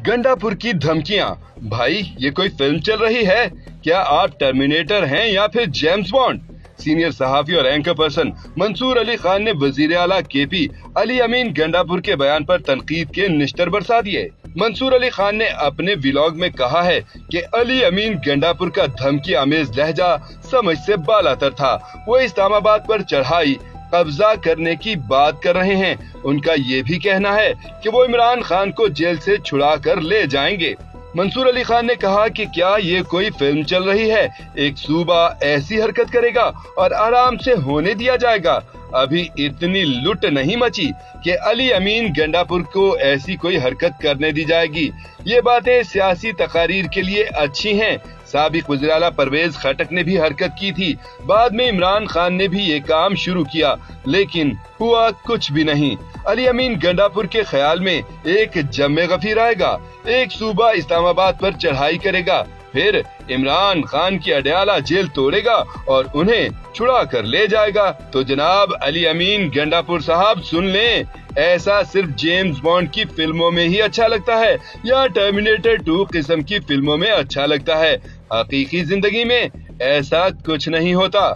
गंडापुर की धमकियां। भाई ये कोई फिल्म चल रही है क्या? आप टर्मिनेटर हैं या फिर जेम्स बॉन्ड? सीनियर सहाफी और एंकर पर्सन मंसूर अली खान ने वजीर आला केपी अली अमीन गंडापुर के बयान पर तनकीद के निश्तर बरसा दिए। मंसूर अली खान ने अपने व्लॉग में कहा है कि अली अमीन गंडापुर का धमकी आमेज लहजा समझ से बालातर था। वो इस्लामाबाद पर चढ़ाई कब्जा करने की बात कर रहे हैं। उनका ये भी कहना है कि वो इमरान खान को जेल से छुड़ा कर ले जाएंगे। मंसूर अली खान ने कहा कि क्या ये कोई फिल्म चल रही है? एक सूबा ऐसी हरकत करेगा और आराम से होने दिया जाएगा? अभी इतनी लुट नहीं मची कि अली अमीन गंडापुर को ऐसी कोई हरकत करने दी जाएगी। ये बातें सियासी तकारीर के लिए अच्छी हैं। साबिक वज़ीर आला परवेज खटक ने भी हरकत की थी। बाद में इमरान खान ने भी ये काम शुरू किया, लेकिन हुआ कुछ भी नहीं। अली अमीन गंडापुर के ख्याल में एक जम्मे गफीर आएगा, एक सूबा इस्लामाबाद पर चढ़ाई करेगा, फिर इमरान खान की अडयाला जेल तोड़ेगा और उन्हें छुड़ा कर ले जाएगा। तो जनाब अली अमीन गंडापुर साहब सुन लें, ऐसा सिर्फ जेम्स बॉन्ड की फिल्मों में ही अच्छा लगता है या टर्मिनेटर 2 किस्म की फिल्मों में अच्छा लगता है। हकीकी जिंदगी में ऐसा कुछ नहीं होता।